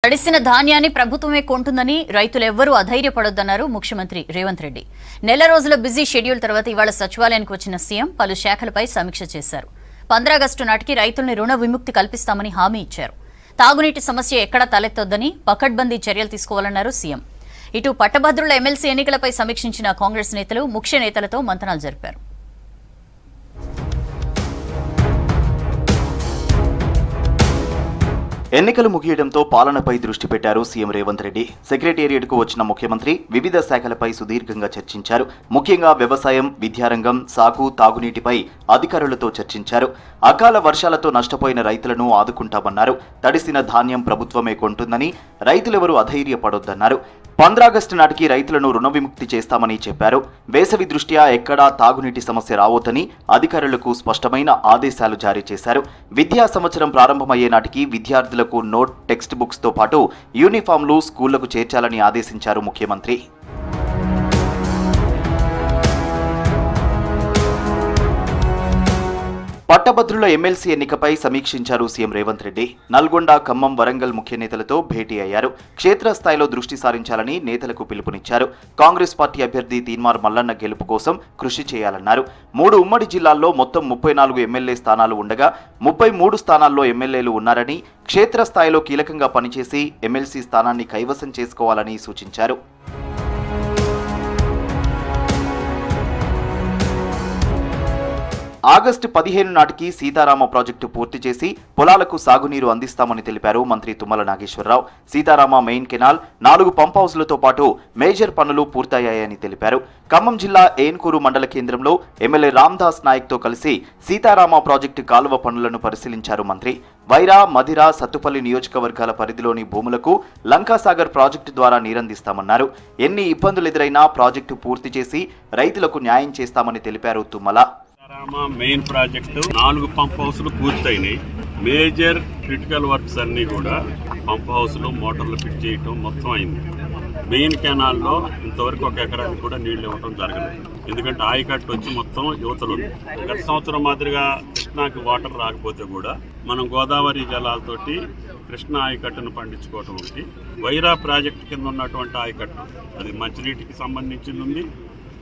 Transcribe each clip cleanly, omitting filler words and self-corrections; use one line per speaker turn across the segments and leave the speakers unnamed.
తడిసిన ధాన్యాన్ని ప్రభుత్వమే కొంటుందని రైతులెవ్వరూ అధైర్యపడొద్దన్నారు ముఖ్యమంత్రి రేవంత్ రెడ్డి. నెల రోజుల బిజీ షెడ్యూల్ తర్వాత ఇవాళ సచివాలయానికి వచ్చిన సీఎం పలు శాఖలపై సమీక్ష చేశారు. 15 ఆగస్టు నాటికి రైతుల్ని రుణ విముక్తి కల్పిస్తామని హామీ ఇచ్చారు. తాగునీటి సమస్య ఎక్కడా తలెత్తొద్దని పకడ్బందీ చర్యలు తీసుకోవాలన్నారు సీఎం. ఇటు పట్టభద్రుల ఎమ్మెల్సీ ఎన్నికలపై సమీక్షించిన కాంగ్రెస్ నేతలు ముఖ్య నేతలతో మంతనాలు జరిపారు.
ఎన్నికలు ముగియడంతో పాలనపై దృష్టి పెట్టారు సీఎం రేవంత్ రెడ్డి. సెక్రటేరియట్కు వచ్చిన ముఖ్యమంత్రి వివిధ శాఖలపై సుదీర్ఘంగా చర్చించారు. ముఖ్యంగా వ్యవసాయం, విద్యారంగం, సాగు, తాగునీటిపై అధికారులతో చర్చించారు. అకాల వర్షాలతో నష్టపోయిన రైతులను ఆదుకుంటామన్నారు. తడిసిన ధాన్యం ప్రభుత్వమే కొంటుందని, రైతులెవరూ అధైర్యపడొద్దన్నారు. 15 ఆగస్టు నాటికి రైతులను రుణ విముక్తి చేస్తామని చెప్పారు. వేసవి దృష్ట్యా ఎక్కడా తాగునీటి సమస్య రావొద్దని అధికారులకు స్పష్టమైన ఆదేశాలు జారీ చేశారు. విద్యా సంవత్సరం ప్రారంభమయ్యే నాటికి విద్యార్థులకు నోట్, టెక్స్ట్ బుక్స్ తో పాటు యూనిఫామ్లు స్కూళ్లకు చేర్చాలని ఆదేశించారు ముఖ్యమంత్రి. పట్టభద్రుల ఎమ్మెల్సీ ఎన్నికపై సమీక్షించారు సీఎం రేవంత్ రెడ్డి. నల్గొండ, ఖమ్మం, వరంగల్ ముఖ్య నేతలతో భేటీ అయ్యారు. క్షేత్రస్థాయిలో దృష్టి సారించాలని నేతలకు పిలుపునిచ్చారు. కాంగ్రెస్ పార్టీ అభ్యర్థి తీన్మార్ మల్లన్న గెలుపు కోసం కృషి చేయాలన్నారు. 3 ఉమ్మడి జిల్లాల్లో మొత్తం 34 ఎమ్మెల్యే స్థానాలు ఉండగా 33 స్థానాల్లో ఎమ్మెల్యేలు ఉన్నారని, క్షేత్రస్థాయిలో కీలకంగా పనిచేసి ఎమ్మెల్సీ స్థానాన్ని కైవసం చేసుకోవాలని సూచించారు. ఆగస్టు 15 నాటికి సీతారామ ప్రాజెక్టు పూర్తి చేసి పొలాలకు సాగునీరు అందిస్తామని తెలిపారు మంత్రి Tummala Nageswara Rao. Sitarama main canal, 4 pump హౌస్లతో పాటు మేజర్ పనులు పూర్తయ్యాయని తెలిపారు. ఖమ్మం జిల్లా ఏన్కూరు మండల కేంద్రంలో ఎమ్మెల్యే రామ్దాస్ నాయక్తో కలిసి సీతారామ ప్రాజెక్టు కాలువ పనులను పరిశీలించారు మంత్రి. వైరా, మధిర, సత్తుపల్లి నియోజకవర్గాల పరిధిలోని భూములకు లంకాసాగర్ ప్రాజెక్టు ద్వారా నీరందిస్తామన్నారు. ఎన్ని ఇబ్బందులు ఎదురైనా ప్రాజెక్టు పూర్తి చేసి రైతులకు న్యాయం చేస్తామని తెలిపారు తుమ్మల.
మెయిన్ ప్రాజెక్టు 4 పంప్ హౌస్లు పూర్తయినాయి. మేజర్ క్రిటికల్ వర్క్స్ అన్ని కూడా పంప్ హౌస్లు, మోటార్లు ఫిట్ చేయటం మొత్తం అయింది. మెయిన్ కెనాల్లో ఇంతవరకు 1 ఎకరానికి కూడా నీళ్లు ఇవ్వడం జరగలేదు. ఎందుకంటే ఆయకట్టు వచ్చి మొత్తం యువతలు ఉంది. గత సంవత్సరం మాదిరిగా కృష్ణాకి వాటర్ రాకపోతే కూడా మనం గోదావరి జలాలతోటి కృష్ణా ఆయకట్టును పండించుకోవటం ఒకటి. వైరా ప్రాజెక్టు కింద ఉన్నటువంటి ఆయకట్టు అది మంచినీటికి సంబంధించింది ఉంది,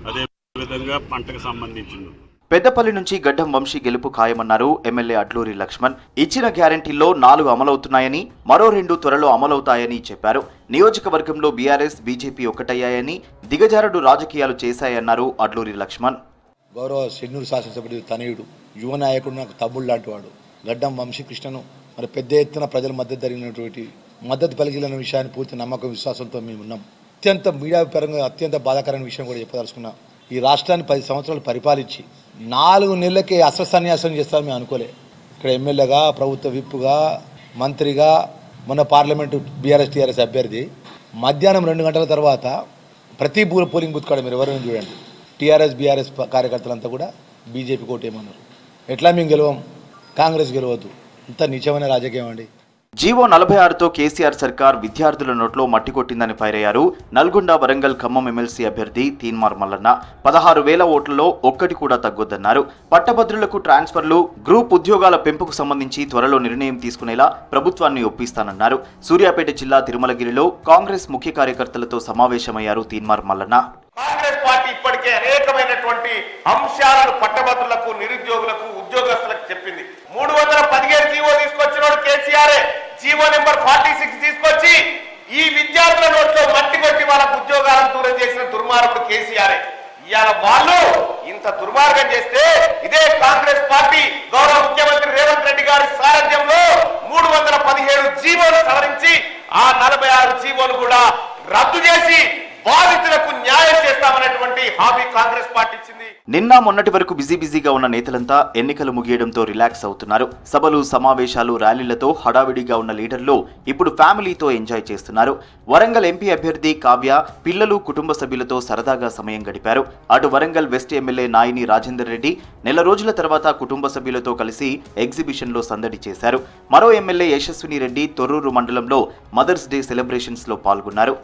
అదే విధంగా పంటకు సంబంధించింది.
పెద్దపల్లి నుంచి గడ్డం వంశీ గెలుపు ఖాయమన్నారు ఎమ్మెల్యే అడ్లూరి లక్ష్మణ్. ఇచ్చిన గ్యారంటీల్లో 4 అమలవుతున్నాయని, మరో 2 త్వరలో అమలవుతాయని చెప్పారు. నియోజకవర్గంలో బీఆర్ఎస్, బీజేపీ ఒక్కటయ్యాయని, దిగజారుడు రాజకీయాలు చేశాయన్నారు అడ్లూరి లక్ష్మణ్.
గౌరవ చెన్నూరు శాసనసభ్యుడు తనయుడు, యువ నాయకుడు, నాకు తమ్ముడు లాంటి వాడు గడ్డం వంశీ కృష్ణను మరి పెద్ద ఎత్తున ప్రజల మద్దతు జరిగినటువంటి మద్దతు పలికిన విషయాన్ని పూర్తి నమ్మకం, విశ్వాసంతో మేము ఉన్నాం. అత్యంత మీడియా పరంగా అత్యంత బాధాకరమైన విషయం కూడా చెప్పదలుచుకున్నాం. ఈ రాష్ట్రాన్ని 10 సంవత్సరాలు పరిపాలించి 4 నెలలకే అస్త్రసన్యాసం చేస్తారని మేము అనుకోలే. ఇక్కడ ఎమ్మెల్యేగా, ప్రభుత్వ విప్పుగా, మంత్రిగా, మొన్న పార్లమెంటు బీఆర్ఎస్ టీఆర్ఎస్ అభ్యర్థి మధ్యాహ్నం 2 గంటల తర్వాత ప్రతి పోలింగ్ బూత్ కాడ మీరు ఎవరైనా చూడండి, టీఆర్ఎస్ బీఆర్ఎస్ కార్యకర్తలంతా కూడా బీజేపీ కోటేమన్నారు. ఎట్లా మేము గెలవం, కాంగ్రెస్ గెలవద్దు. ఇంత నీచమైన రాజకీయం అండి.
జీవో 46తో కేసీఆర్ సర్కార్ విద్యార్థుల నోట్లో మట్టి కొట్టిందని ఫైరయ్యారు నల్గొండ, వరంగల్, ఖమ్మం ఎమ్మెల్సీ అభ్యర్థి తీన్మార్ మల్లన్న. 16,000 ఓట్లలో ఒక్కటి కూడా తగ్గొద్దన్నారు. పట్టభద్రులకు ట్రాన్స్ఫర్లు, గ్రూప్ ఉద్యోగాల పెంపుకు సంబంధించి త్వరలో నిర్ణయం తీసుకునేలా ప్రభుత్వాన్ని ఒప్పిస్తానన్నారు. సూర్యాపేట జిల్లా తిరుమలగిరిలో కాంగ్రెస్ ముఖ్య కార్యకర్తలతో సమావేశమయ్యారు తీన్మార్ మల్లన్న.
కాంగ్రెస్ పార్టీ ఇప్పటికే అనేకమైనటువంటి అంశాలను పట్టభద్రులకు, నిరుద్యోగులకు, ఉద్యోగస్తులకు చెప్పింది. 317 జీవో తీసుకొచ్చినోడు కేసీఆర్. జీవో నెంబర్ 46 తీసుకొచ్చి ఈ విద్యార్థుల నోట్లో మట్టి కొట్టి వాళ్ళకు ఉద్యోగాలను దూరం చేసిన దుర్మార్గుడు కేసీఆర్. ఇవాళ వాళ్ళు ఇంత దుర్మార్గం చేస్తే ఇదే కాంగ్రెస్ పార్టీ గౌరవ ముఖ్యమంత్రి రేవంత్ రెడ్డి గారి సారథ్యంలో 317 జీవోలు సవరించి ఆ 46 జీవోలు కూడా రద్దు చేసి బాధితులకు న్యాయం చేస్తామనేటువంటి హామీ కాంగ్రెస్ పార్టీ ఇచ్చింది.
నిన్న మొన్నటి వరకు బిజీగా ఉన్న నేతలంతా ఎన్నికలు ముగియడంతో రిలాక్స్ అవుతున్నారు. సభలు, సమావేశాలు, ర్యాలీలతో హడావిడిగా ఉన్న లీడర్లు ఇప్పుడు ఫ్యామిలీతో ఎంజాయ్ చేస్తున్నారు. వరంగల్ ఎంపీ అభ్యర్థి కావ్య పిల్లలు, కుటుంబ సభ్యులతో సరదాగా సమయం గడిపారు. అటు వరంగల్ వెస్ట్ ఎమ్మెల్యే నాయిని రాజేందర్ రెడ్డి నెల రోజుల తర్వాత కుటుంబ సభ్యులతో కలిసి ఎగ్జిబిషన్లో సందడి చేశారు. మరో ఎమ్మెల్యే యశస్విని రెడ్డి తొర్రూరు మండలంలో మదర్స్ డే సెలబ్రేషన్స్ లో పాల్గొన్నారు.